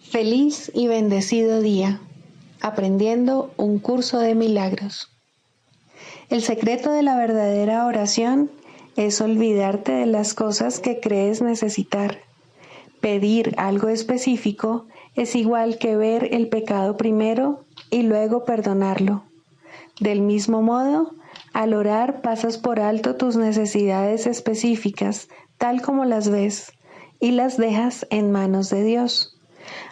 Feliz y bendecido día, aprendiendo un curso de milagros. El secreto de la verdadera oración es olvidarte de las cosas que crees necesitar. Pedir algo específico es igual que ver el pecado primero y luego perdonarlo. Del mismo modo, al orar pasas por alto tus necesidades específicas, tal como las ves, y las dejas en manos de Dios.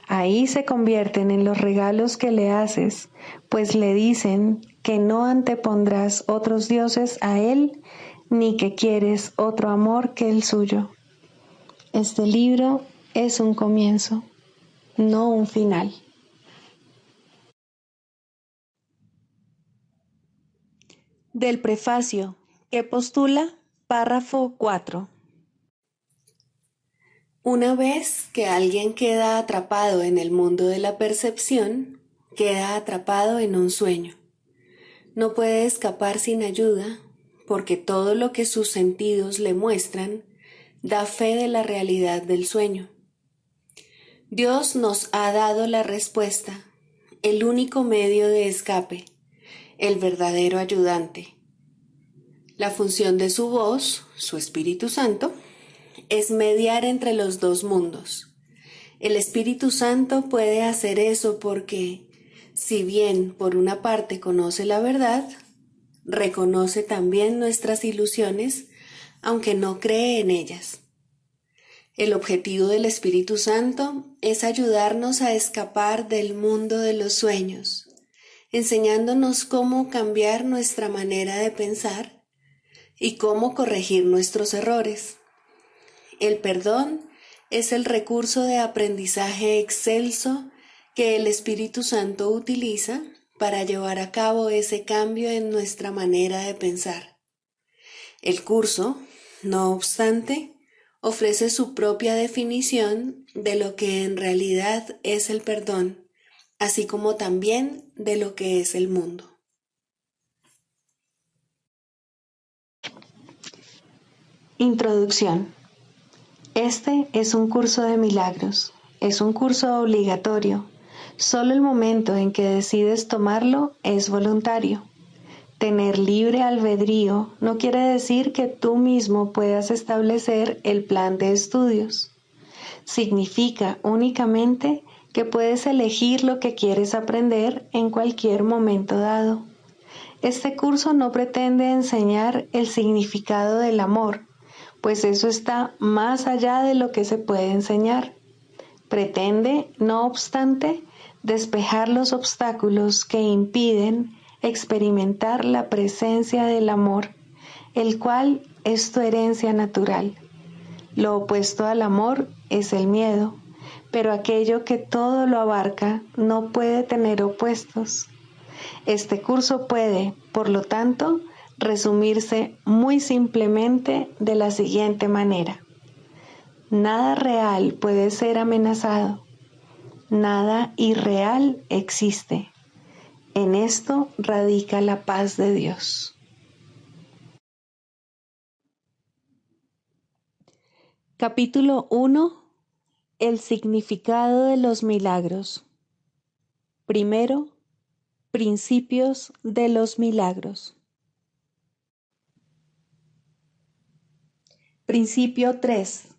Ahí se convierten en los regalos que le haces, pues le dicen que no antepondrás otros dioses a Él, ni que quieres otro amor que el suyo. Este libro es un comienzo, no un final. Del prefacio, que postula párrafo 4. Una vez que alguien queda atrapado en el mundo de la percepción, queda atrapado en un sueño. No puede escapar sin ayuda, porque todo lo que sus sentidos le muestran da fe de la realidad del sueño. Dios nos ha dado la respuesta, el único medio de escape, el verdadero ayudante. La función de su voz, su Espíritu Santo, es mediar entre los dos mundos. El Espíritu Santo puede hacer eso porque, si bien por una parte conoce la verdad, reconoce también nuestras ilusiones, aunque no cree en ellas. El objetivo del Espíritu Santo es ayudarnos a escapar del mundo de los sueños, enseñándonos cómo cambiar nuestra manera de pensar y cómo corregir nuestros errores. El perdón es el recurso de aprendizaje excelso que el Espíritu Santo utiliza para llevar a cabo ese cambio en nuestra manera de pensar. El curso, no obstante, ofrece su propia definición de lo que en realidad es el perdón, así como también de lo que es el mundo. Introducción. Este es un curso de milagros, es un curso obligatorio. Solo el momento en que decides tomarlo es voluntario. Tener libre albedrío no quiere decir que tú mismo puedas establecer el plan de estudios. Significa únicamente que puedes elegir lo que quieres aprender en cualquier momento dado. Este curso no pretende enseñar el significado del amor, pues eso está más allá de lo que se puede enseñar. Pretende, no obstante, despejar los obstáculos que impiden experimentar la presencia del amor, el cual es tu herencia natural. Lo opuesto al amor es el miedo, pero aquello que todo lo abarca no puede tener opuestos. Este curso puede, por lo tanto, resumirse muy simplemente de la siguiente manera. Nada real puede ser amenazado. Nada irreal existe. En esto radica la paz de Dios. Capítulo 1. El significado de los milagros. Primero, principios de los milagros. Principio 3.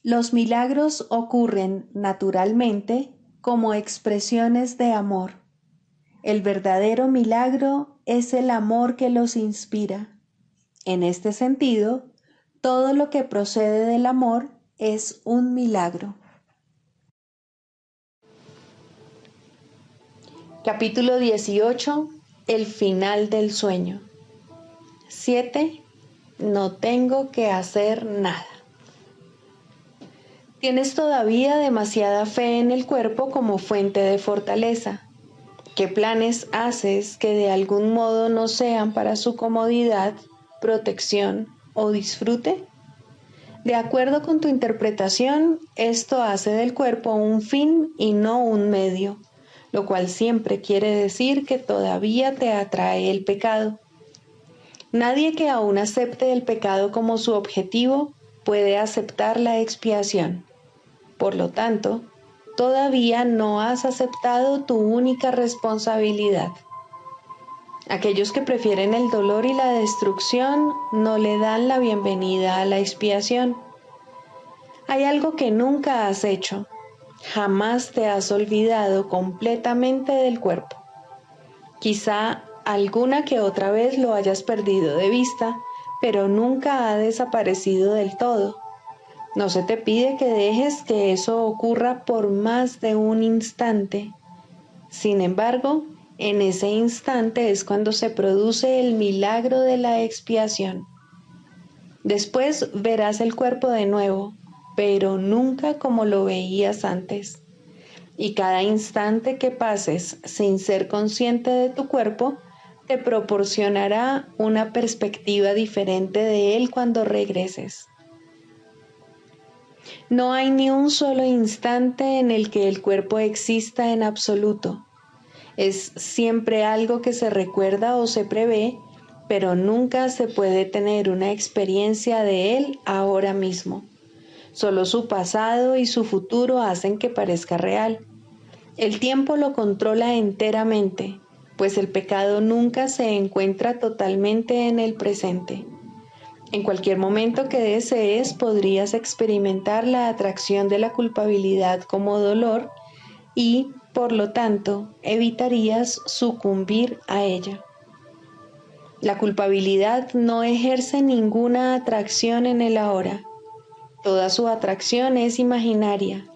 Los milagros ocurren naturalmente como expresiones de amor. El verdadero milagro es el amor que los inspira. En este sentido, todo lo que procede del amor es un milagro. Capítulo 18. El final del sueño. 7. No tengo que hacer nada. Tienes todavía demasiada fe en el cuerpo como fuente de fortaleza. ¿Qué planes haces que de algún modo no sean para su comodidad, protección o disfrute? De acuerdo con tu interpretación, esto hace del cuerpo un fin y no un medio, lo cual siempre quiere decir que todavía te atrae el pecado. Nadie que aún acepte el pecado como su objetivo puede aceptar la expiación. Por lo tanto, todavía no has aceptado tu única responsabilidad. Aquellos que prefieren el dolor y la destrucción no le dan la bienvenida a la expiación. Hay algo que nunca has hecho. Jamás te has olvidado completamente del cuerpo. Quizá alguna que otra vez lo hayas perdido de vista, pero nunca ha desaparecido del todo. No se te pide que dejes que eso ocurra por más de un instante. Sin embargo, en ese instante es cuando se produce el milagro de la expiación. Después verás el cuerpo de nuevo, pero nunca como lo veías antes. Y cada instante que pases sin ser consciente de tu cuerpo, te proporcionará una perspectiva diferente de él cuando regreses. No hay ni un solo instante en el que el cuerpo exista en absoluto. Es siempre algo que se recuerda o se prevé, pero nunca se puede tener una experiencia de él ahora mismo. Solo su pasado y su futuro hacen que parezca real. El tiempo lo controla enteramente, pues el pecado nunca se encuentra totalmente en el presente. En cualquier momento que desees podrías experimentar la atracción de la culpabilidad como dolor y, por lo tanto, evitarías sucumbir a ella. La culpabilidad no ejerce ninguna atracción en el ahora. Toda su atracción es imaginaria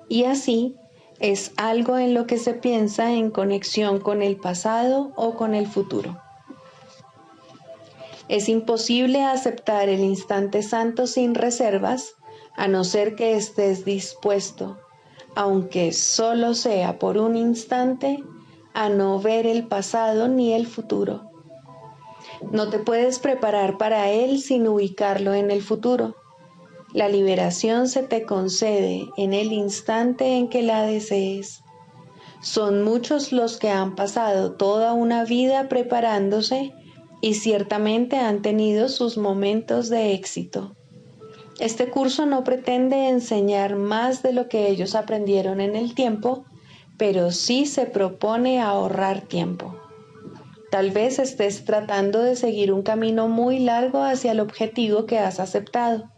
y así es algo en lo que se piensa en conexión con el pasado o con el futuro. Es imposible aceptar el instante santo sin reservas, a no ser que estés dispuesto, aunque solo sea por un instante, a no ver el pasado ni el futuro. No te puedes preparar para él sin ubicarlo en el futuro. La liberación se te concede en el instante en que la desees. Son muchos los que han pasado toda una vida preparándose y ciertamente han tenido sus momentos de éxito. Este curso no pretende enseñar más de lo que ellos aprendieron en el tiempo, pero sí se propone ahorrar tiempo. Tal vez estés tratando de seguir un camino muy largo hacia el objetivo que has aceptado.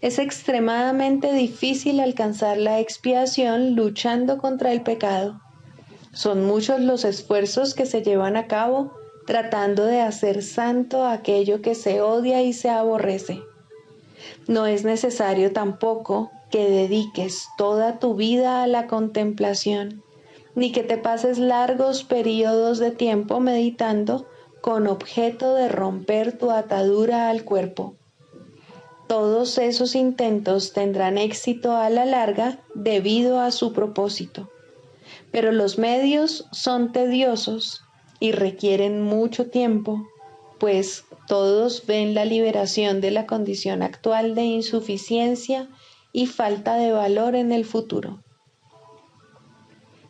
Es extremadamente difícil alcanzar la expiación luchando contra el pecado. Son muchos los esfuerzos que se llevan a cabo tratando de hacer santo aquello que se odia y se aborrece. No es necesario tampoco que dediques toda tu vida a la contemplación, ni que te pases largos periodos de tiempo meditando con objeto de romper tu atadura al cuerpo. Todos esos intentos tendrán éxito a la larga debido a su propósito, pero los medios son tediosos y requieren mucho tiempo, pues todos ven la liberación de la condición actual de insuficiencia y falta de valor en el futuro.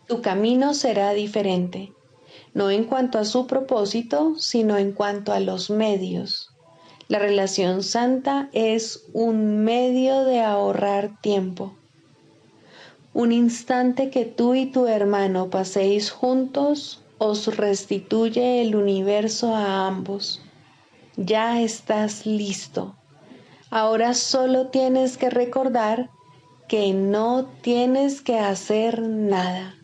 Tu camino será diferente, no en cuanto a su propósito, sino en cuanto a los medios. La relación santa es un medio de ahorrar tiempo. Un instante que tú y tu hermano paséis juntos os restituye el universo a ambos. Ya estás listo. Ahora solo tienes que recordar que no tienes que hacer nada.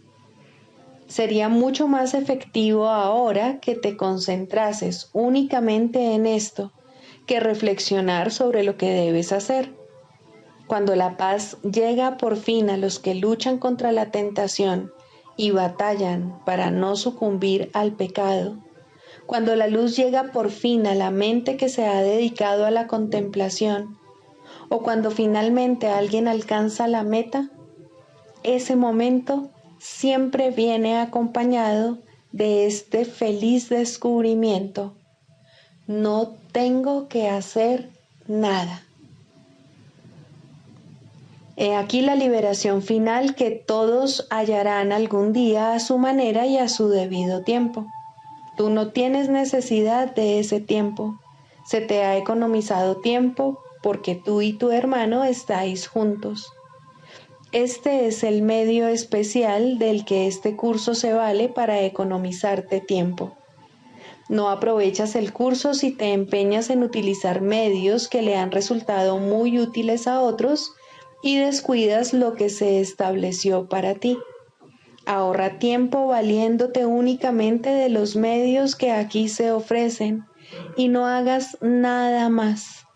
Sería mucho más efectivo ahora que te concentrases únicamente en esto, que reflexionar sobre lo que debes hacer. Cuando la paz llega por fin a los que luchan contra la tentación y batallan para no sucumbir al pecado, cuando la luz llega por fin a la mente que se ha dedicado a la contemplación, o cuando finalmente alguien alcanza la meta, ese momento siempre viene acompañado de este feliz descubrimiento: no tengo que hacer nada. He aquí la liberación final que todos hallarán algún día a su manera y a su debido tiempo. Tú no tienes necesidad de ese tiempo. Se te ha economizado tiempo porque tú y tu hermano estáis juntos. Este es el medio especial del que este curso se vale para economizarte tiempo. No aprovechas el curso si te empeñas en utilizar medios que le han resultado muy útiles a otros y descuidas lo que se estableció para ti. Ahorra tiempo valiéndote únicamente de los medios que aquí se ofrecen y no hagas nada más.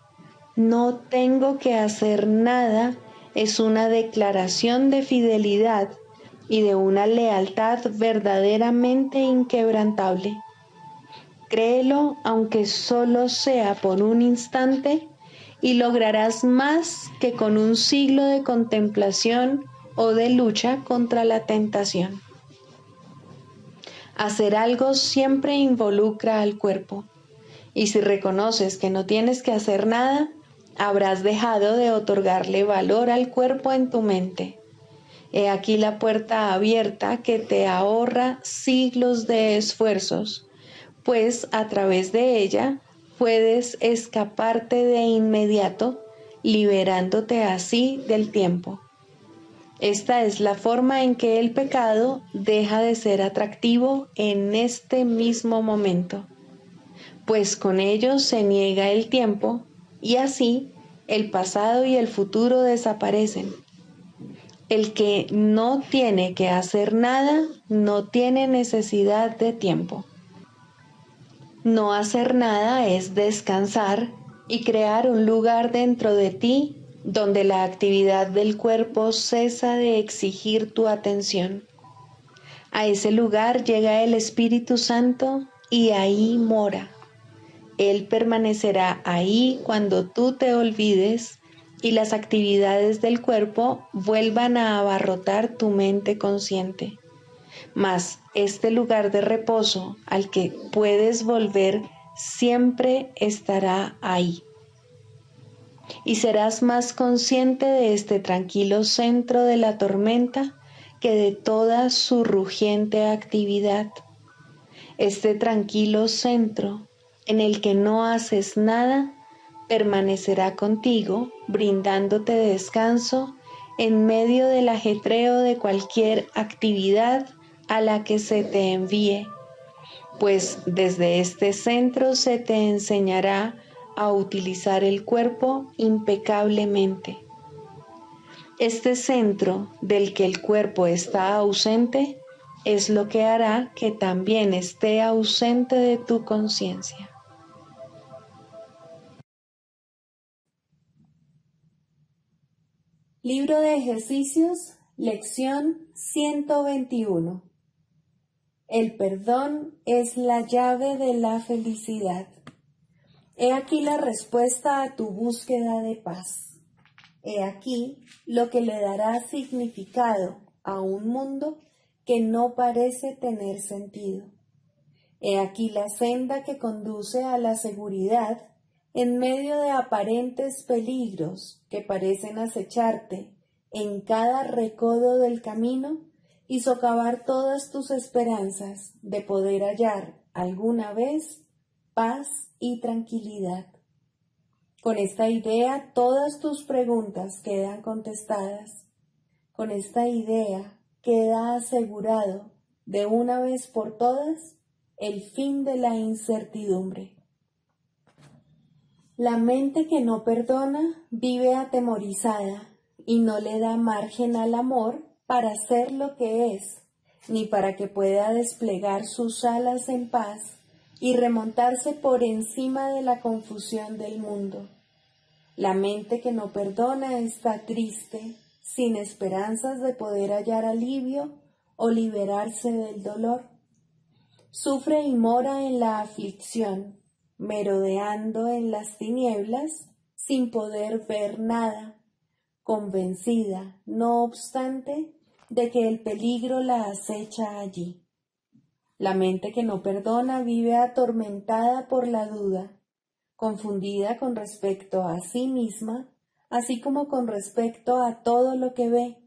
No tengo que hacer nada es una declaración de fidelidad y de una lealtad verdaderamente inquebrantable. Créelo aunque solo sea por un instante y lograrás más que con un siglo de contemplación o de lucha contra la tentación. Hacer algo siempre involucra al cuerpo, y si reconoces que no tienes que hacer nada, habrás dejado de otorgarle valor al cuerpo en tu mente. He aquí la puerta abierta que te ahorra siglos de esfuerzos, pues a través de ella puedes escaparte de inmediato, liberándote así del tiempo. Esta es la forma en que el pecado deja de ser atractivo en este mismo momento, pues con ello se niega el tiempo y así el pasado y el futuro desaparecen. El que no tiene que hacer nada no tiene necesidad de tiempo. No hacer nada es descansar y crear un lugar dentro de ti donde la actividad del cuerpo cesa de exigir tu atención. A ese lugar llega el Espíritu Santo y ahí mora. Él permanecerá ahí cuando tú te olvides y las actividades del cuerpo vuelvan a abarrotar tu mente consciente. Mas este lugar de reposo al que puedes volver siempre estará ahí. Y serás más consciente de este tranquilo centro de la tormenta que de toda su rugiente actividad. Este tranquilo centro en el que no haces nada permanecerá contigo, brindándote descanso en medio del ajetreo de cualquier actividad a la que se te envíe, pues desde este centro se te enseñará a utilizar el cuerpo impecablemente. Este centro del que el cuerpo está ausente es lo que hará que también esté ausente de tu conciencia. Libro de ejercicios, lección 121. El perdón es la llave de la felicidad. He aquí la respuesta a tu búsqueda de paz. He aquí lo que le dará significado a un mundo que no parece tener sentido. He aquí la senda que conduce a la seguridad en medio de aparentes peligros que parecen acecharte en cada recodo del camino y socavar todas tus esperanzas de poder hallar alguna vez paz y tranquilidad. Con esta idea todas tus preguntas quedan contestadas. Con esta idea queda asegurado de una vez por todas el fin de la incertidumbre. La mente que no perdona vive atemorizada y no le da margen al amor para ser lo que es, ni para que pueda desplegar sus alas en paz y remontarse por encima de la confusión del mundo. La mente que no perdona está triste, sin esperanzas de poder hallar alivio o liberarse del dolor. Sufre y mora en la aflicción, merodeando en las tinieblas sin poder ver nada, convencida, no obstante, de que el peligro la acecha allí. La mente que no perdona vive atormentada por la duda, confundida con respecto a sí misma, así como con respecto a todo lo que ve,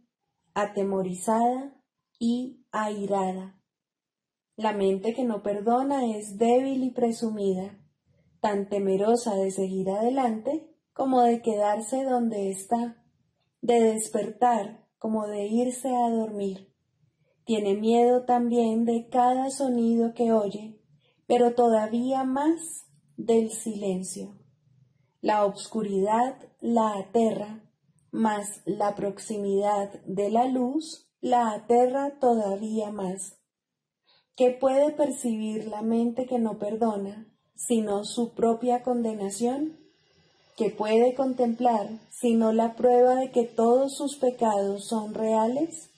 atemorizada y airada. La mente que no perdona es débil y presumida, tan temerosa de seguir adelante como de quedarse donde está, de despertar como de irse a dormir. Tiene miedo también de cada sonido que oye, pero todavía más del silencio. La obscuridad la aterra, mas la proximidad de la luz la aterra todavía más. ¿Qué puede percibir la mente que no perdona, sino su propia condenación? ¿Qué puede contemplar, sino la prueba de que todos sus pecados son reales?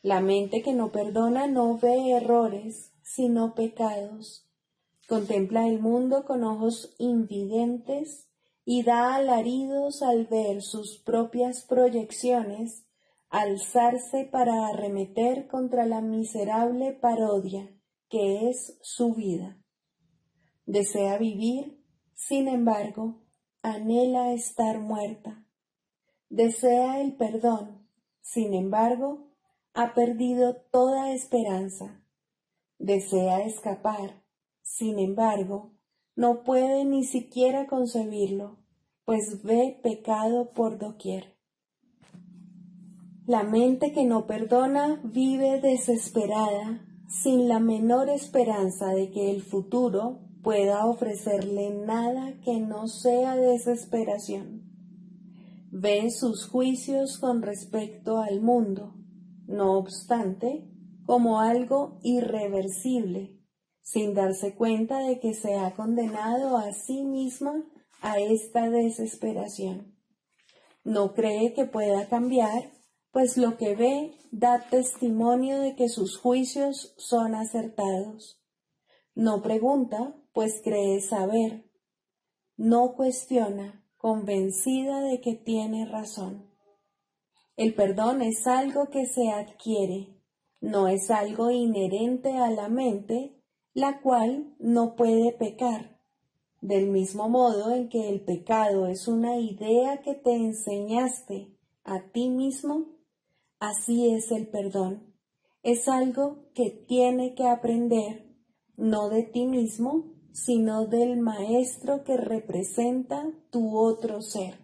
La mente que no perdona no ve errores, sino pecados. Contempla el mundo con ojos invidentes y da alaridos al ver sus propias proyecciones alzarse para arremeter contra la miserable parodia que es su vida. Desea vivir, sin embargo, anhela estar muerta. Desea el perdón, sin embargo, ha perdido toda esperanza. Desea escapar, sin embargo, no puede ni siquiera concebirlo, pues ve pecado por doquier. La mente que no perdona vive desesperada, sin la menor esperanza de que el futuro pueda ofrecerle nada que no sea desesperación. Ve sus juicios con respecto al mundo, no obstante, como algo irreversible, sin darse cuenta de que se ha condenado a sí misma a esta desesperación. No cree que pueda cambiar, pues lo que ve da testimonio de que sus juicios son acertados. No pregunta, pues cree saber. No cuestiona, convencida de que tiene razón. El perdón es algo que se adquiere, no es algo inherente a la mente, la cual no puede pecar. Del mismo modo en que el pecado es una idea que te enseñaste a ti mismo, así es el perdón. Es algo que tiene que aprender, no de ti mismo, sino del maestro que representa tu otro ser.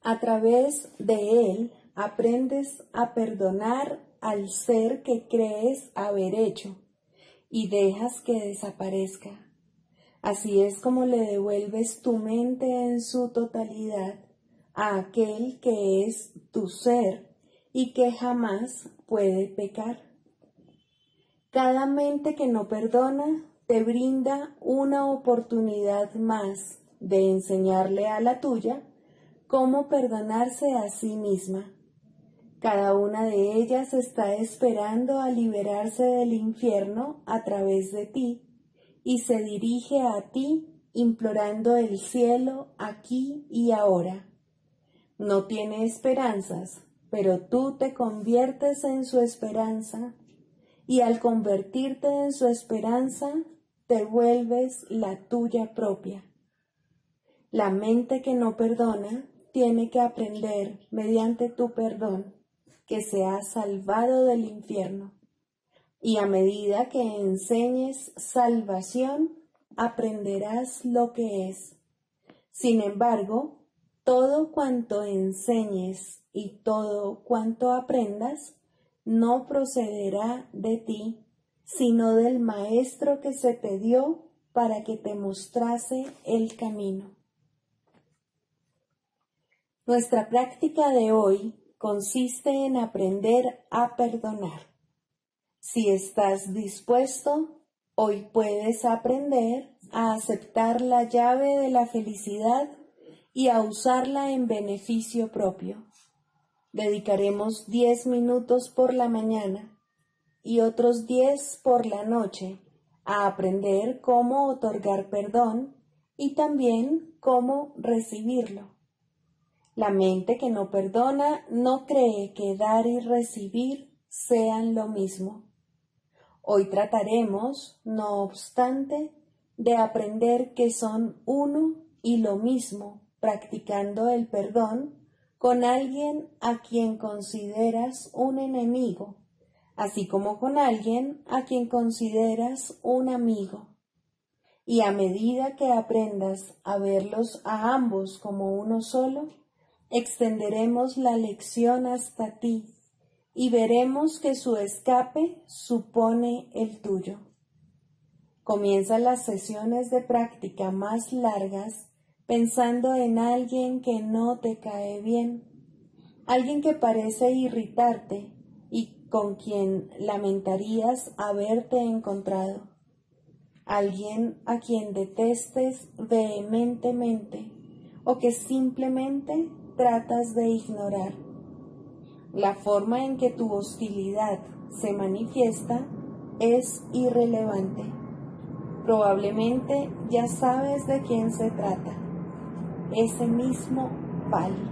A través de él aprendes a perdonar al ser que crees haber hecho y dejas que desaparezca. Así es como le devuelves tu mente en su totalidad a aquel que es tu ser y que jamás puede pecar. Cada mente que no perdona te brinda una oportunidad más de enseñarle a la tuya cómo perdonarse a sí misma. Cada una de ellas está esperando a liberarse del infierno a través de ti y se dirige a ti implorando el cielo aquí y ahora. No tiene esperanzas, pero tú te conviertes en su esperanza y al convertirte en su esperanza te vuelves la tuya propia. La mente que no perdona tiene que aprender mediante tu perdón que se ha salvado del infierno. Y a medida que enseñes salvación, aprenderás lo que es. Sin embargo, todo cuanto enseñes y todo cuanto aprendas no procederá de ti, sino del Maestro que se te dio para que te mostrase el camino. Nuestra práctica de hoy consiste en aprender a perdonar. Si estás dispuesto, hoy puedes aprender a aceptar la llave de la felicidad y a usarla en beneficio propio. Dedicaremos 10 minutos por la mañana y otros 10 por la noche a aprender cómo otorgar perdón y también cómo recibirlo. La mente que no perdona no cree que dar y recibir sean lo mismo. Hoy trataremos, no obstante, de aprender que son uno y lo mismo, practicando el perdón con alguien a quien consideras un enemigo, así como con alguien a quien consideras un amigo. Y a medida que aprendas a verlos a ambos como uno solo, extenderemos la lección hasta ti y veremos que su escape supone el tuyo. Comienza las sesiones de práctica más largas pensando en alguien que no te cae bien, alguien que parece irritarte y con quien lamentarías haberte encontrado, alguien a quien detestes vehementemente o que simplemente tratas de ignorar. La forma en que tu hostilidad se manifiesta es irrelevante. Probablemente ya sabes de quién se trata. Ese mismo Pali.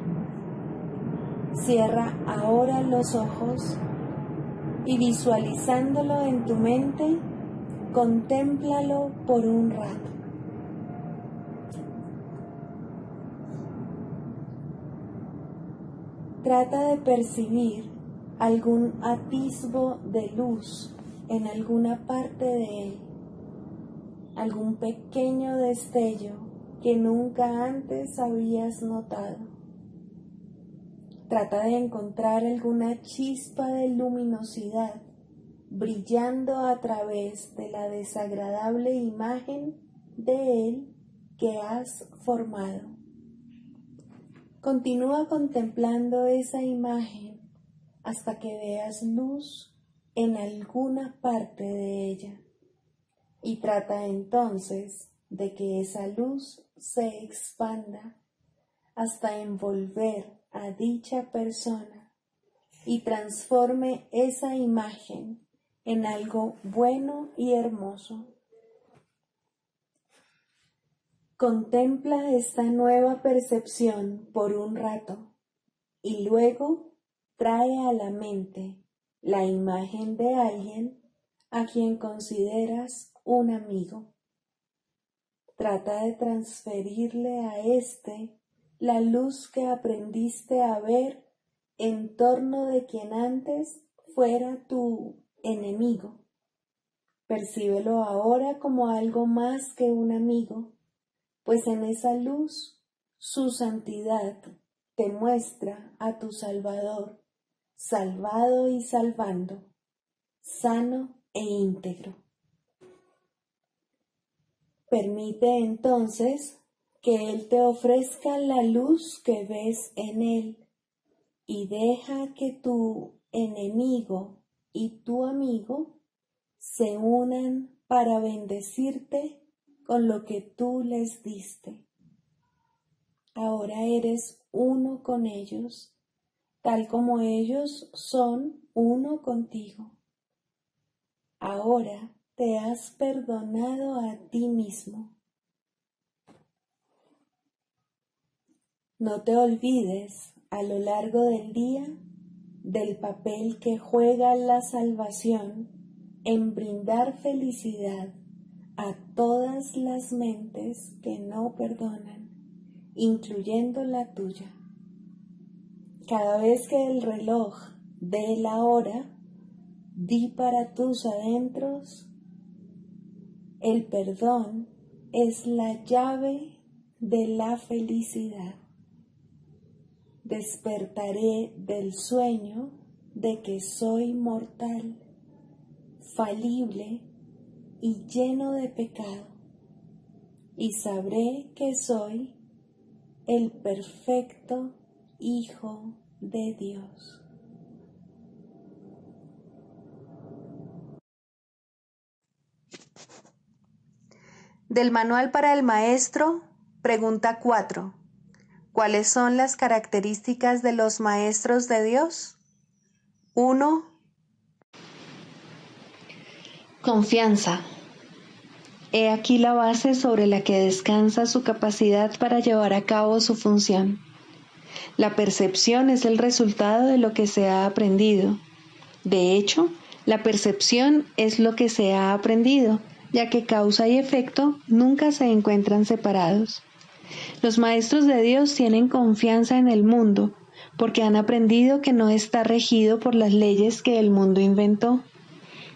Cierra ahora los ojos y visualizándolo en tu mente, contémplalo por un rato. Trata de percibir algún atisbo de luz en alguna parte de él, algún pequeño destello que nunca antes habías notado. Trata de encontrar alguna chispa de luminosidad brillando a través de la desagradable imagen de él que has formado. Continúa contemplando esa imagen hasta que veas luz en alguna parte de ella y trata entonces de que esa luz se expanda hasta envolver a dicha persona y transforme esa imagen en algo bueno y hermoso. Contempla esta nueva percepción por un rato y luego trae a la mente la imagen de alguien a quien consideras un amigo. Trata de transferirle a éste la luz que aprendiste a ver en torno de quien antes fuera tu enemigo. Percíbelo ahora como algo más que un amigo, pues en esa luz su santidad te muestra a tu Salvador, salvado y salvando, sano e íntegro. Permite entonces que Él te ofrezca la luz que ves en Él y deja que tu enemigo y tu amigo se unan para bendecirte con lo que tú les diste. Ahora eres uno con ellos, tal como ellos son uno contigo. Ahora te has perdonado a ti mismo. No te olvides a lo largo del día del papel que juega la salvación en brindar felicidad a todas las mentes que no perdonan, incluyendo la tuya. Cada vez que el reloj dé la hora, di para tus adentros: el perdón es la llave de la felicidad. Despertaré del sueño de que soy mortal, falible y lleno de pecado, y sabré que soy el perfecto Hijo de Dios. Del Manual para el Maestro, pregunta 4. ¿Cuáles son las características de los maestros de Dios? 1. Confianza. He aquí la base sobre la que descansa su capacidad para llevar a cabo su función. La percepción es el resultado de lo que se ha aprendido. De hecho, la percepción es lo que se ha aprendido, ya que causa y efecto nunca se encuentran separados. Los maestros de Dios tienen confianza en el mundo, porque han aprendido que no está regido por las leyes que el mundo inventó.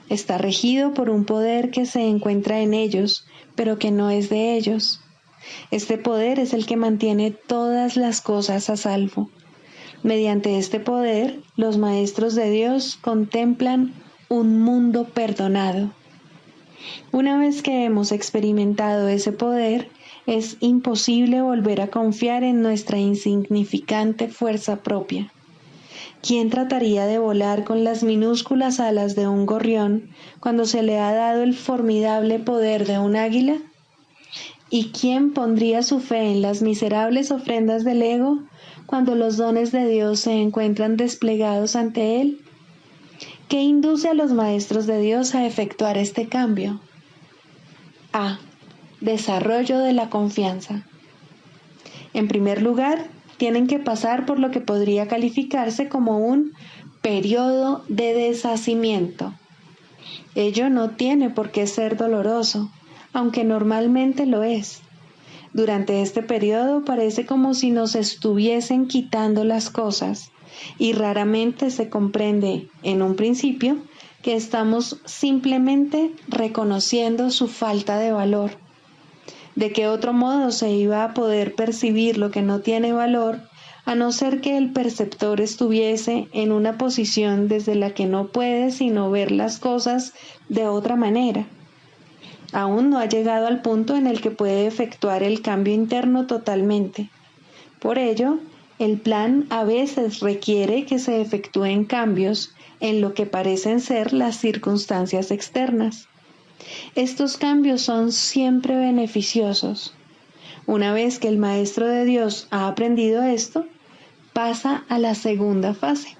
Está regido por un poder que se encuentra en ellos, pero que no es de ellos. Este poder es el que mantiene todas las cosas a salvo. Mediante este poder, los maestros de Dios contemplan un mundo perdonado. Una vez que hemos experimentado ese poder, es imposible volver a confiar en nuestra insignificante fuerza propia. ¿Quién trataría de volar con las minúsculas alas de un gorrión cuando se le ha dado el formidable poder de un águila? ¿Y quién pondría su fe en las miserables ofrendas del ego cuando los dones de Dios se encuentran desplegados ante él? ¿Qué induce a los maestros de Dios a efectuar este cambio? A. Desarrollo de la confianza. En primer lugar, tienen que pasar por lo que podría calificarse como un periodo de deshacimiento. Ello no tiene por qué ser doloroso, aunque normalmente lo es. Durante este periodo parece como si nos estuviesen quitando las cosas, y raramente se comprende, en un principio, que estamos simplemente reconociendo su falta de valor. ¿De qué otro modo se iba a poder percibir lo que no tiene valor, a no ser que el perceptor estuviese en una posición desde la que no puede sino ver las cosas de otra manera? Aún no ha llegado al punto en el que puede efectuar el cambio interno totalmente. Por ello, el plan a veces requiere que se efectúen cambios en lo que parecen ser las circunstancias externas. Estos cambios son siempre beneficiosos. Una vez que el Maestro de Dios ha aprendido esto, pasa a la segunda fase.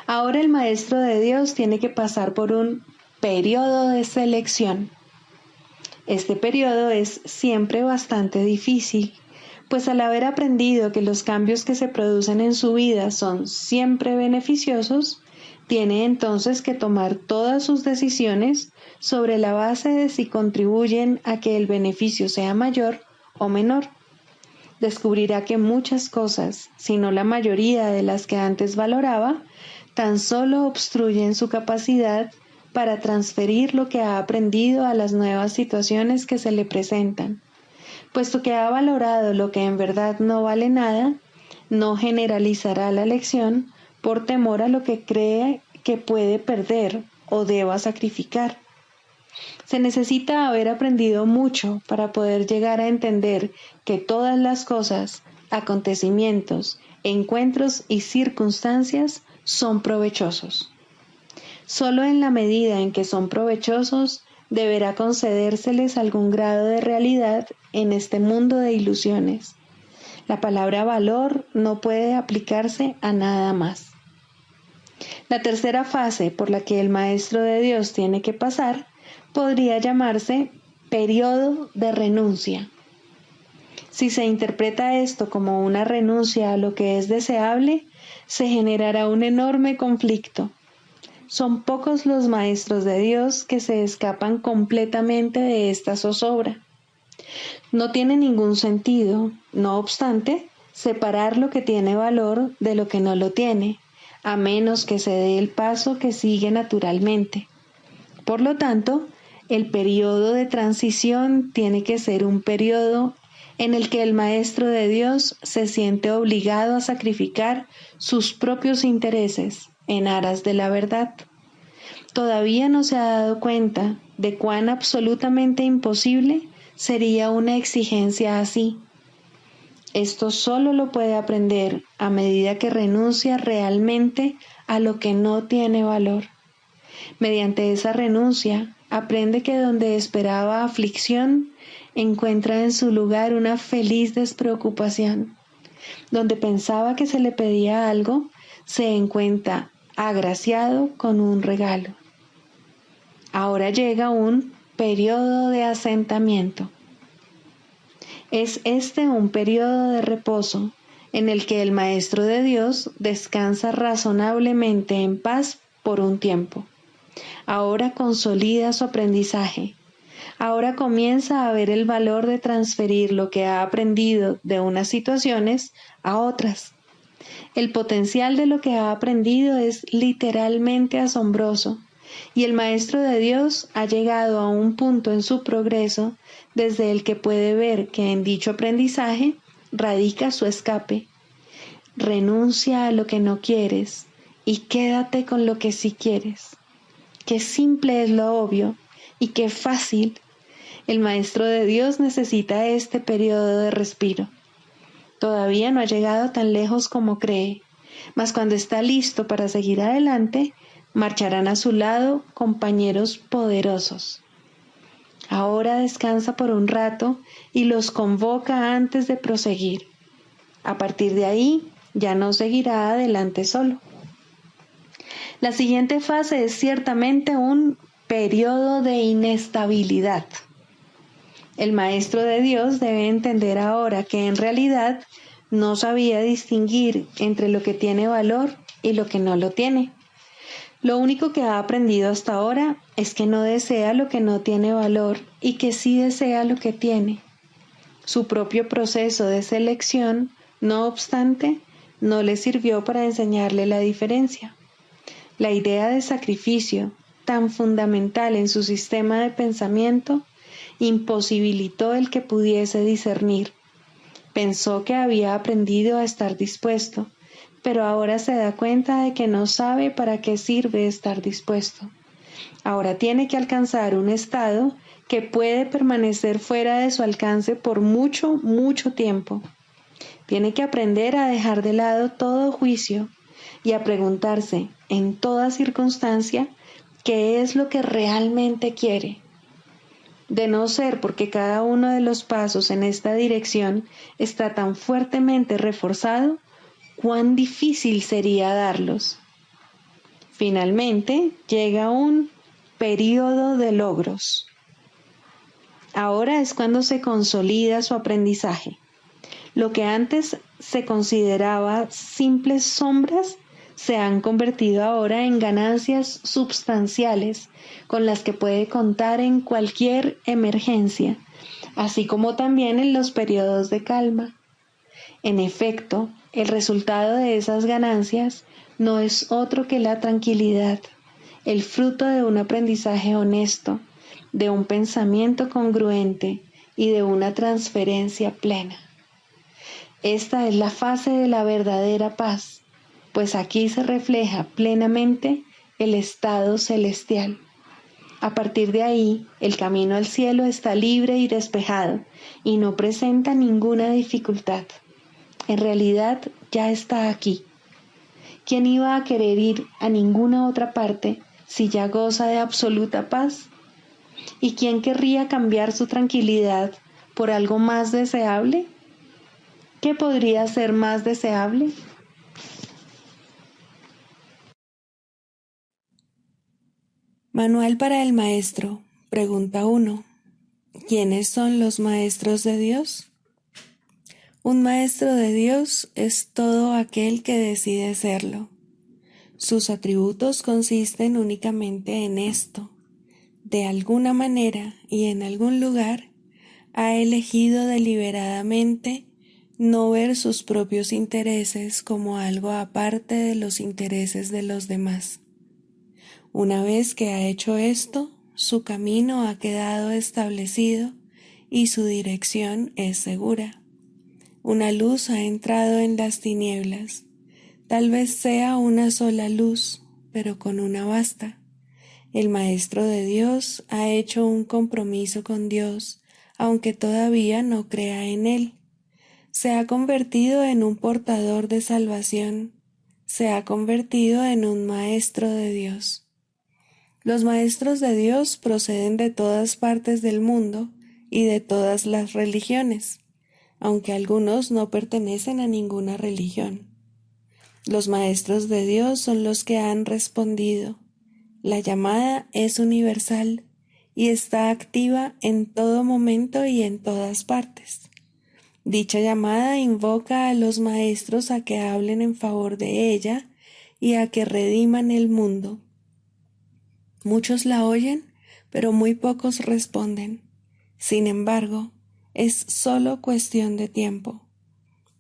Ahora el Maestro de Dios tiene que pasar por un periodo de selección. Este periodo es siempre bastante difícil, pues al haber aprendido que los cambios que se producen en su vida son siempre beneficiosos, tiene entonces que tomar todas sus decisiones sobre la base de si contribuyen a que el beneficio sea mayor o menor. Descubrirá que muchas cosas, si no la mayoría de las que antes valoraba, tan solo obstruyen su capacidad para transferir lo que ha aprendido a las nuevas situaciones que se le presentan. Puesto que ha valorado lo que en verdad no vale nada, no generalizará la lección por temor a lo que cree que puede perder o deba sacrificar. Se necesita haber aprendido mucho para poder llegar a entender que todas las cosas, acontecimientos, encuentros y circunstancias son provechosos. Solo en la medida en que son provechosos, deberá concedérseles algún grado de realidad en este mundo de ilusiones. La palabra valor no puede aplicarse a nada más. La tercera fase por la que el Maestro de Dios tiene que pasar podría llamarse periodo de renuncia. Si se interpreta esto como una renuncia a lo que es deseable, se generará un enorme conflicto. Son pocos los maestros de Dios que se escapan completamente de esta zozobra. No tiene ningún sentido, no obstante, separar lo que tiene valor de lo que no lo tiene, a menos que se dé el paso que sigue naturalmente. Por lo tanto, el periodo de transición tiene que ser un periodo en el que el Maestro de Dios se siente obligado a sacrificar sus propios intereses en aras de la verdad. Todavía no se ha dado cuenta de cuán absolutamente imposible sería una exigencia así. Esto solo lo puede aprender a medida que renuncia realmente a lo que no tiene valor. Mediante esa renuncia, aprende que donde esperaba aflicción, encuentra en su lugar una feliz despreocupación. Donde pensaba que se le pedía algo, se encuentra agraciado con un regalo. Ahora llega un periodo de asentamiento. Es este un periodo de reposo en el que el Maestro de Dios descansa razonablemente en paz por un tiempo. Ahora consolida su aprendizaje. Ahora comienza a ver el valor de transferir lo que ha aprendido de unas situaciones a otras. El potencial de lo que ha aprendido es literalmente asombroso, y el Maestro de Dios ha llegado a un punto en su progreso desde el que puede ver que en dicho aprendizaje radica su escape. Renuncia a lo que no quieres y quédate con lo que sí quieres. Qué simple es lo obvio y qué fácil. El Maestro de Dios necesita este periodo de respiro. Todavía no ha llegado tan lejos como cree, mas cuando está listo para seguir adelante, marcharán a su lado compañeros poderosos. Ahora descansa por un rato y los convoca antes de proseguir. A partir de ahí, ya no seguirá adelante solo. La siguiente fase es ciertamente un periodo de inestabilidad. El Maestro de Dios debe entender ahora que en realidad no sabía distinguir entre lo que tiene valor y lo que no lo tiene. Lo único que ha aprendido hasta ahora es que no desea lo que no tiene valor y que sí desea lo que tiene. Su propio proceso de selección, no obstante, no le sirvió para enseñarle la diferencia. La idea de sacrificio, tan fundamental en su sistema de pensamiento, imposibilitó el que pudiese discernir. Pensó que había aprendido a estar dispuesto, pero ahora se da cuenta de que no sabe para qué sirve estar dispuesto. Ahora tiene que alcanzar un estado que puede permanecer fuera de su alcance por mucho, mucho tiempo. Tiene que aprender a dejar de lado todo juicio y a preguntarse en toda circunstancia qué es lo que realmente quiere. De no ser porque cada uno de los pasos en esta dirección está tan fuertemente reforzado, cuán difícil sería darlos. Finalmente, llega un periodo de logros. Ahora es cuando se consolida su aprendizaje. Lo que antes se consideraba simples sombras se han convertido ahora en ganancias substanciales con las que puede contar en cualquier emergencia, así como también en los periodos de calma. En efecto, el resultado de esas ganancias no es otro que la tranquilidad, el fruto de un aprendizaje honesto, de un pensamiento congruente y de una transferencia plena. Esta es la fase de la verdadera paz, pues aquí se refleja plenamente el estado celestial. A partir de ahí, el camino al cielo está libre y despejado y no presenta ninguna dificultad. En realidad, ya está aquí. ¿Quién iba a querer ir a ninguna otra parte si ya goza de absoluta paz? ¿Y quién querría cambiar su tranquilidad por algo más deseable? ¿Qué podría ser más deseable? Manual para el maestro. Pregunta 1. ¿Quiénes son los maestros de Dios? Un maestro de Dios es todo aquel que decide serlo. Sus atributos consisten únicamente en esto. De alguna manera y en algún lugar, ha elegido deliberadamente no ver sus propios intereses como algo aparte de los intereses de los demás. Una vez que ha hecho esto, su camino ha quedado establecido y su dirección es segura. Una luz ha entrado en las tinieblas. Tal vez sea una sola luz, pero con una basta. El Maestro de Dios ha hecho un compromiso con Dios, aunque todavía no crea en Él. Se ha convertido en un portador de salvación. Se ha convertido en un Maestro de Dios. Los Maestros de Dios proceden de todas partes del mundo y de todas las religiones, aunque algunos no pertenecen a ninguna religión. Los Maestros de Dios son los que han respondido. La llamada es universal y está activa en todo momento y en todas partes. Dicha llamada invoca a los maestros a que hablen en favor de ella y a que rediman el mundo. Muchos la oyen, pero muy pocos responden. Sin embargo, es solo cuestión de tiempo.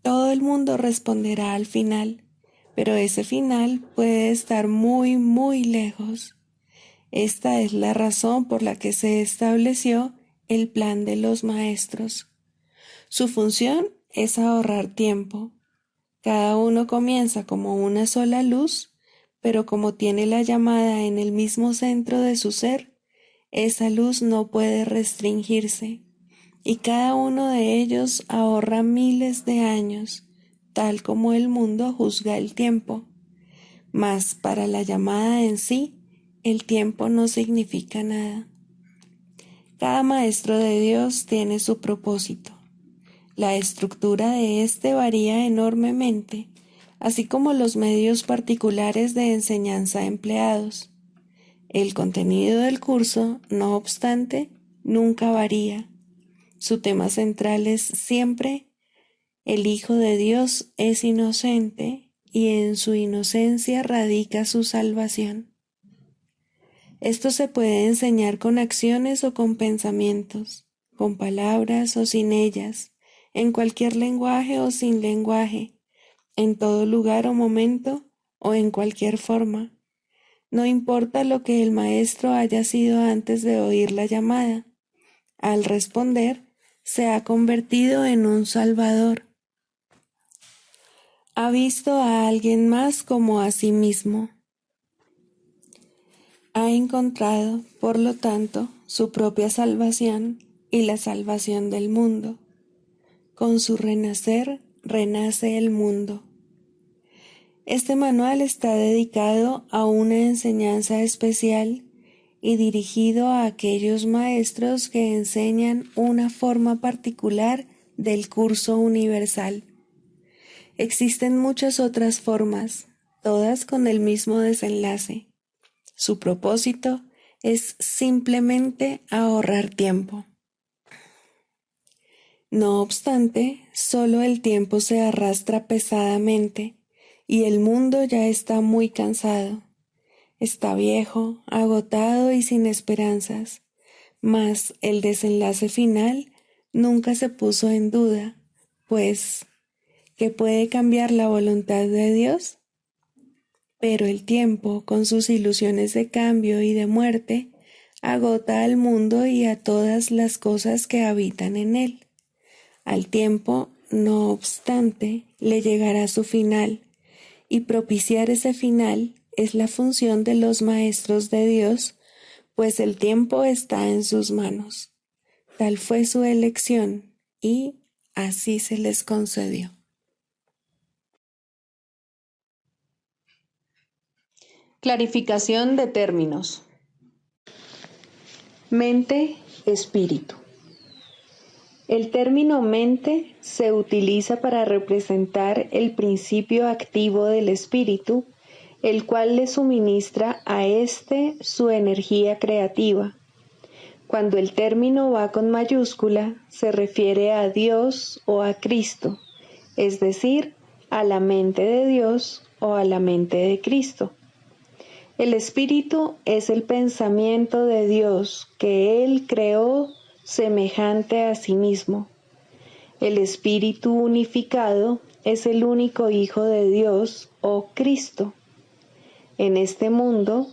Todo el mundo responderá al final, pero ese final puede estar muy, muy lejos. Esta es la razón por la que se estableció el plan de los maestros. Su función es ahorrar tiempo. Cada uno comienza como una sola luz, pero como tiene la llamada en el mismo centro de su ser, esa luz no puede restringirse, y cada uno de ellos ahorra miles de años, tal como el mundo juzga el tiempo. Mas para la llamada en sí, el tiempo no significa nada. Cada maestro de Dios tiene su propósito. La estructura de éste varía enormemente, así como los medios particulares de enseñanza empleados. El contenido del curso, no obstante, nunca varía. Su tema central es siempre: el Hijo de Dios es inocente y en su inocencia radica su salvación. Esto se puede enseñar con acciones o con pensamientos, con palabras o sin ellas, en cualquier lenguaje o sin lenguaje, en todo lugar o momento o en cualquier forma. No importa lo que el maestro haya sido antes de oír la llamada. Al responder, se ha convertido en un salvador. Ha visto a alguien más como a sí mismo. Ha encontrado, por lo tanto, su propia salvación y la salvación del mundo. Con su renacer, renace el mundo. Este manual está dedicado a una enseñanza especial y dirigido a aquellos maestros que enseñan una forma particular del curso universal. Existen muchas otras formas, todas con el mismo desenlace. Su propósito es simplemente ahorrar tiempo. No obstante, solo el tiempo se arrastra pesadamente y el mundo ya está muy cansado. Está viejo, agotado y sin esperanzas, mas el desenlace final nunca se puso en duda, pues, ¿qué puede cambiar la voluntad de Dios? Pero el tiempo, con sus ilusiones de cambio y de muerte, agota al mundo y a todas las cosas que habitan en él. Al tiempo, no obstante, le llegará su final, y propiciar ese final es la función de los maestros de Dios, pues el tiempo está en sus manos. Tal fue su elección, y así se les concedió. Clarificación de términos. Mente, espíritu. El término mente se utiliza para representar el principio activo del espíritu, el cual le suministra a éste su energía creativa. Cuando el término va con mayúscula, se refiere a Dios o a Cristo, es decir, a la mente de Dios o a la mente de Cristo. El espíritu es el pensamiento de Dios que Él creó semejante a sí mismo. El espíritu unificado es el único Hijo de Dios o Cristo. En este mundo,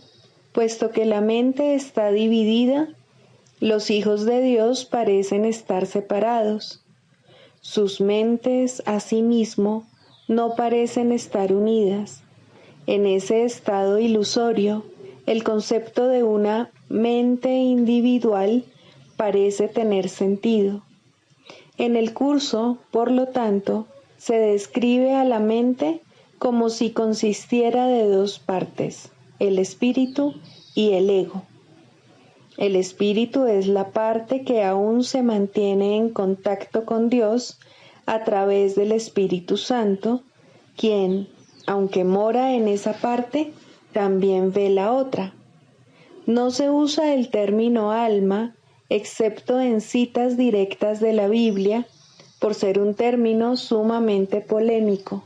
puesto que la mente está dividida, los hijos de Dios parecen estar separados. Sus mentes, asimismo, no parecen estar unidas. En ese estado ilusorio, el concepto de una mente individual parece tener sentido. En el curso, por lo tanto, se describe a la mente como si consistiera de dos partes, el espíritu y el ego. El espíritu es la parte que aún se mantiene en contacto con Dios a través del Espíritu Santo, quien, aunque mora en esa parte, también ve la otra. No se usa el término alma, excepto en citas directas de la Biblia, por ser un término sumamente polémico.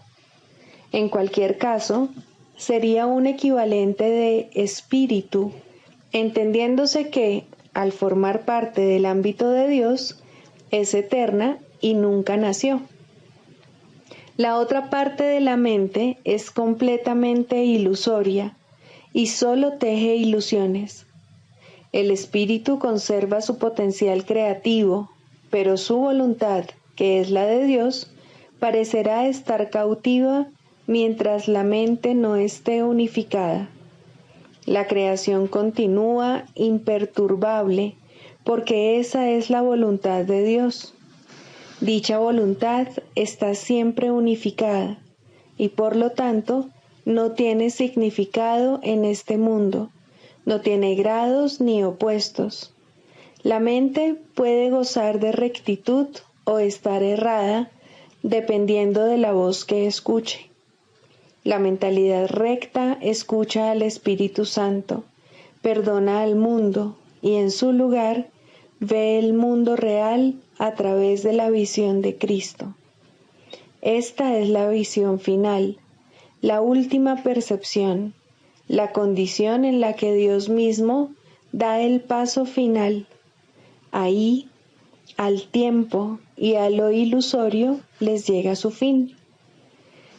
En cualquier caso, sería un equivalente de espíritu, entendiéndose que, al formar parte del ámbito de Dios, es eterna y nunca nació. La otra parte de la mente es completamente ilusoria y solo teje ilusiones. El espíritu conserva su potencial creativo, pero su voluntad, que es la de Dios, parecerá estar cautiva mientras la mente no esté unificada. La creación continúa imperturbable, porque esa es la voluntad de Dios. Dicha voluntad está siempre unificada y por lo tanto no tiene significado en este mundo, no tiene grados ni opuestos. La mente puede gozar de rectitud o estar errada dependiendo de la voz que escuche. La mentalidad recta escucha al Espíritu Santo, perdona al mundo y en su lugar ve el mundo real a través de la visión de Cristo. Esta es la visión final, la última percepción, la condición en la que Dios mismo da el paso final. Ahí, al tiempo y a lo ilusorio les llega su fin.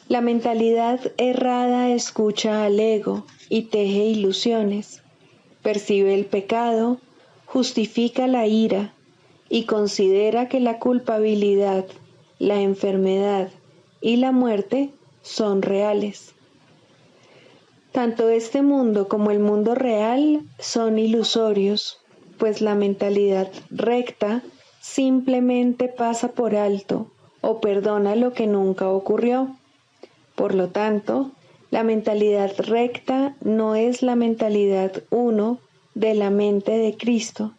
La mentalidad errada escucha al ego y teje ilusiones, percibe el pecado, justifica la ira y considera que la culpabilidad, la enfermedad y la muerte son reales. Tanto este mundo como el mundo real son ilusorios, pues la mentalidad recta simplemente pasa por alto o perdona lo que nunca ocurrió. Por lo tanto, la mentalidad recta no es la mentalidad uno de la mente de Cristo,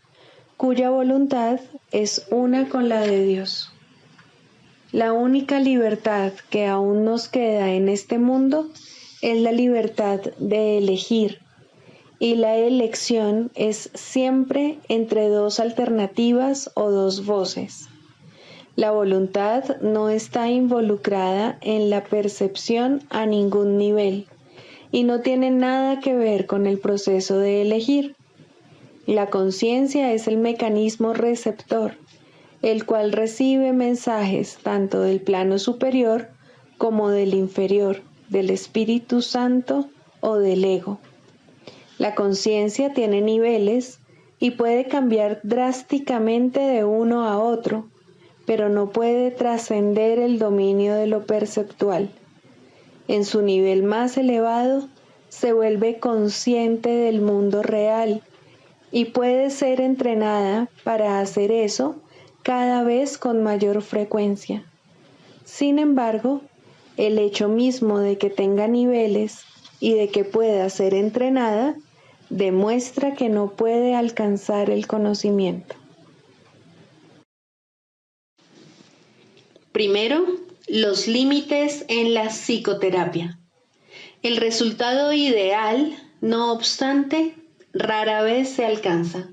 cuya voluntad es una con la de Dios. La única libertad que aún nos queda en este mundo es la libertad de elegir, y la elección es siempre entre dos alternativas o dos voces. La voluntad no está involucrada en la percepción a ningún nivel y no tiene nada que ver con el proceso de elegir. La conciencia es el mecanismo receptor, el cual recibe mensajes tanto del plano superior como del inferior, del Espíritu Santo o del ego. La conciencia tiene niveles y puede cambiar drásticamente de uno a otro, pero no puede trascender el dominio de lo perceptual. En su nivel más elevado, se vuelve consciente del mundo real y puede ser entrenada para hacer eso cada vez con mayor frecuencia. Sin embargo, el hecho mismo de que tenga niveles y de que pueda ser entrenada demuestra que no puede alcanzar el conocimiento. Primero, los límites en la psicoterapia. El resultado ideal, no obstante, rara vez se alcanza.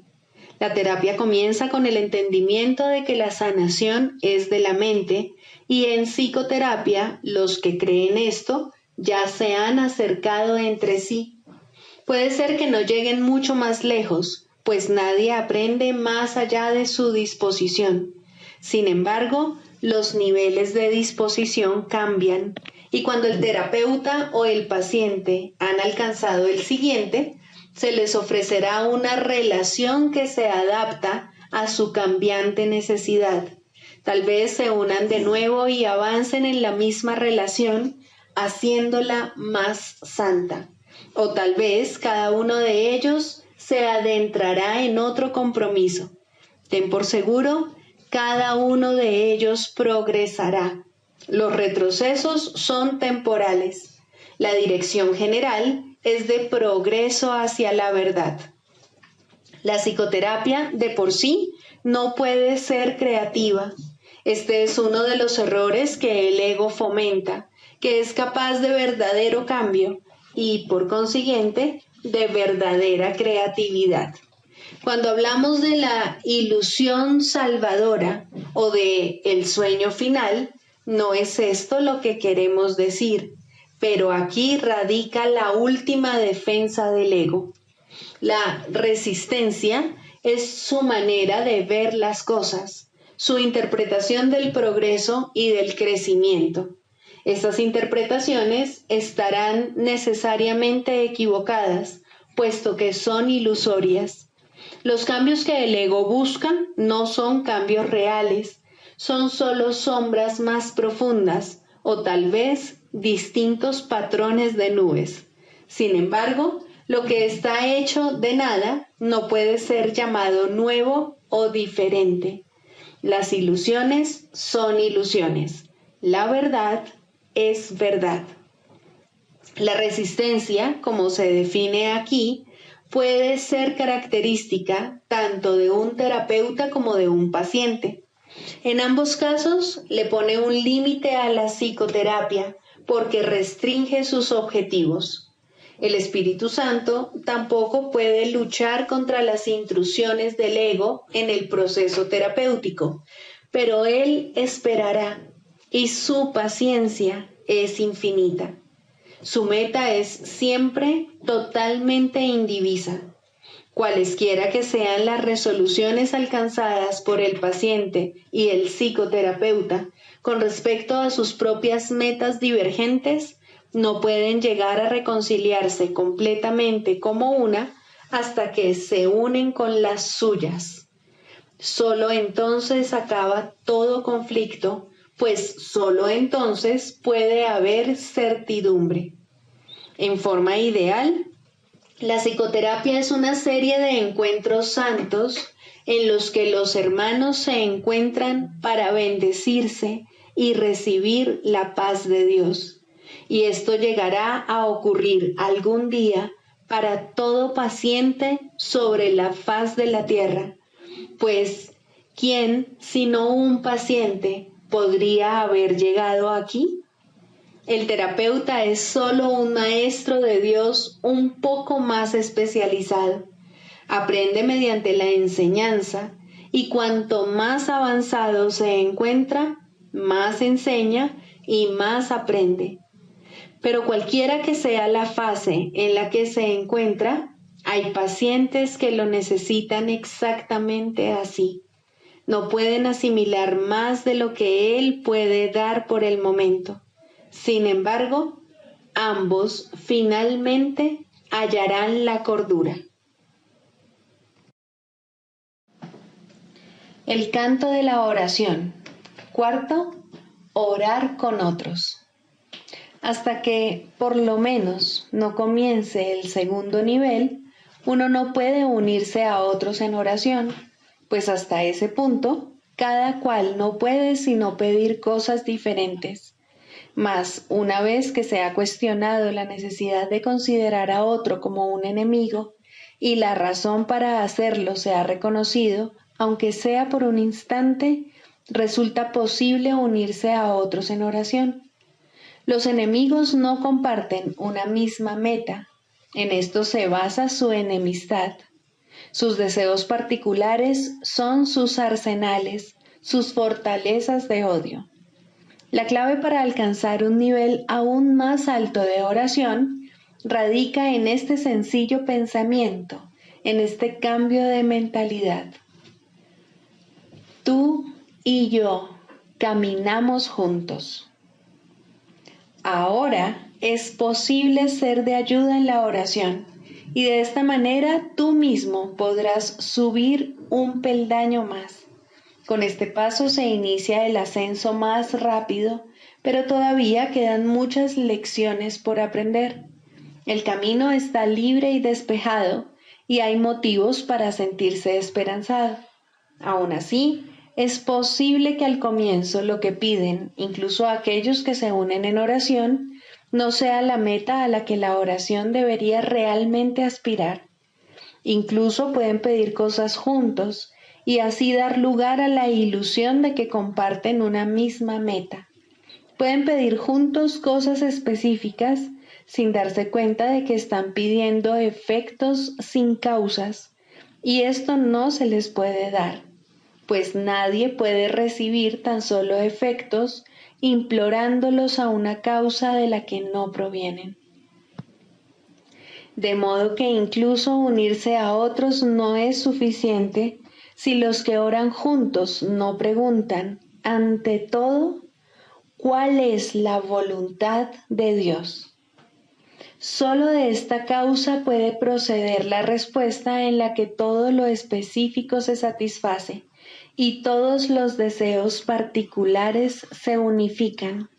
La terapia comienza con el entendimiento de que la sanación es de la mente y en psicoterapia los que creen esto ya se han acercado entre sí. Puede ser que no lleguen mucho más lejos, pues nadie aprende más allá de su disposición. Sin embargo, los niveles de disposición cambian y cuando el terapeuta o el paciente han alcanzado el siguiente, se les ofrecerá una relación que se adapta a su cambiante necesidad. Tal vez se unan de nuevo y avancen en la misma relación, haciéndola más santa. O tal vez cada uno de ellos se adentrará en otro compromiso. Ten por seguro, cada uno de ellos progresará. Los retrocesos son temporales. La dirección general es de progreso hacia la verdad. La psicoterapia de por sí no puede ser creativa. Este es uno de los errores que el ego fomenta, que es capaz de verdadero cambio y, por consiguiente, de verdadera creatividad. Cuando hablamos de la ilusión salvadora o de el sueño final, no es esto lo que queremos decir, pero aquí radica la última defensa del ego. La resistencia es su manera de ver las cosas, su interpretación del progreso y del crecimiento. Estas interpretaciones estarán necesariamente equivocadas, puesto que son ilusorias. Los cambios que el ego busca no son cambios reales, son solo sombras más profundas o tal vez distintos patrones de nubes. Sin embargo, lo que está hecho de nada no puede ser llamado nuevo o diferente. Las ilusiones son ilusiones. La verdad es verdad. La resistencia, como se define aquí, puede ser característica tanto de un terapeuta como de un paciente. En ambos casos, le pone un límite a la psicoterapia porque restringe sus objetivos. El Espíritu Santo tampoco puede luchar contra las intrusiones del ego en el proceso terapéutico, pero Él esperará y su paciencia es infinita. Su meta es siempre totalmente indivisa. Cualesquiera que sean las resoluciones alcanzadas por el paciente y el psicoterapeuta con respecto a sus propias metas divergentes, no pueden llegar a reconciliarse completamente como una hasta que se unen con las suyas. Solo entonces acaba todo conflicto, pues solo entonces puede haber certidumbre. En forma ideal, la psicoterapia es una serie de encuentros santos en los que los hermanos se encuentran para bendecirse y recibir la paz de Dios. Y esto llegará a ocurrir algún día para todo paciente sobre la faz de la tierra, pues ¿quién, sino un paciente, podría haber llegado aquí? El terapeuta es solo un maestro de Dios un poco más especializado. Aprende mediante la enseñanza y cuanto más avanzado se encuentra, más enseña y más aprende. Pero cualquiera que sea la fase en la que se encuentra, hay pacientes que lo necesitan exactamente así. No pueden asimilar más de lo que él puede dar por el momento. Sin embargo, ambos finalmente hallarán la cordura. El canto de la oración. Cuarto, orar con otros. Hasta que, por lo menos, no comience el segundo nivel, uno no puede unirse a otros en oración, pues hasta ese punto, cada cual no puede sino pedir cosas diferentes. Mas, una vez que se ha cuestionado la necesidad de considerar a otro como un enemigo, y la razón para hacerlo se ha reconocido, aunque sea por un instante, resulta posible unirse a otros en oración. Los enemigos no comparten una misma meta. En esto se basa su enemistad. Sus deseos particulares son sus arsenales, sus fortalezas de odio. La clave para alcanzar un nivel aún más alto de oración radica en este sencillo pensamiento, en este cambio de mentalidad. Tú y yo caminamos juntos. Ahora es posible ser de ayuda en la oración y de esta manera tú mismo podrás subir un peldaño más. Con este paso se inicia el ascenso más rápido, pero todavía quedan muchas lecciones por aprender. El camino está libre y despejado y hay motivos para sentirse esperanzado. Aún así, es posible que al comienzo lo que piden, incluso aquellos que se unen en oración, no sea la meta a la que la oración debería realmente aspirar. Incluso pueden pedir cosas juntos y así dar lugar a la ilusión de que comparten una misma meta. Pueden pedir juntos cosas específicas sin darse cuenta de que están pidiendo efectos sin causas, y esto no se les puede dar, pues nadie puede recibir tan solo efectos implorándolos a una causa de la que no provienen. De modo que incluso unirse a otros no es suficiente si los que oran juntos no preguntan, ante todo, ¿cuál es la voluntad de Dios? Solo de esta causa puede proceder la respuesta en la que todo lo específico se satisface y todos los deseos particulares se unifican.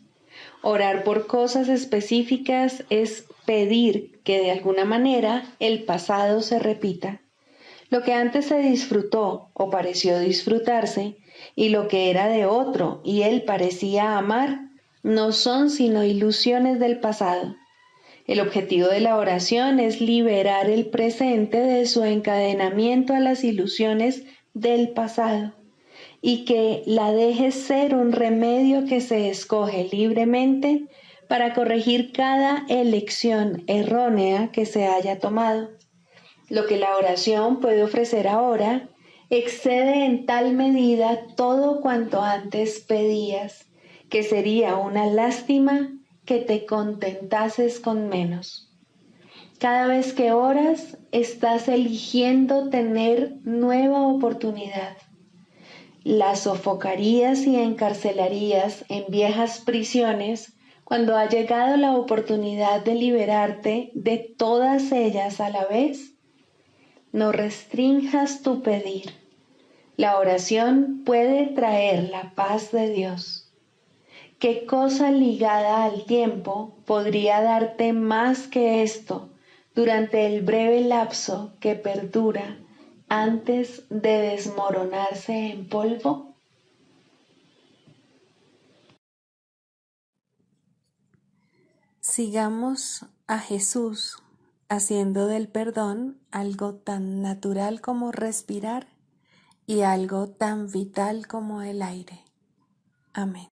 Orar por cosas específicas es pedir que de alguna manera el pasado se repita. Lo que antes se disfrutó o pareció disfrutarse, y lo que era de otro y él parecía amar, no son sino ilusiones del pasado. El objetivo de la oración es liberar el presente de su encadenamiento a las ilusiones del pasado y que la deje ser un remedio que se escoge libremente para corregir cada elección errónea que se haya tomado. Lo que la oración puede ofrecer ahora excede en tal medida todo cuanto antes pedías, que sería una lástima que te contentases con menos. Cada vez que oras, estás eligiendo tener nueva oportunidad. La sofocarías y encarcelarías en viejas prisiones cuando ha llegado la oportunidad de liberarte de todas ellas a la vez. No restrinjas tu pedir. La oración puede traer la paz de Dios. ¿Qué cosa ligada al tiempo podría darte más que esto durante el breve lapso que perdura antes de desmoronarse en polvo? Sigamos a Jesús haciendo del perdón algo tan natural como respirar y algo tan vital como el aire. Amén.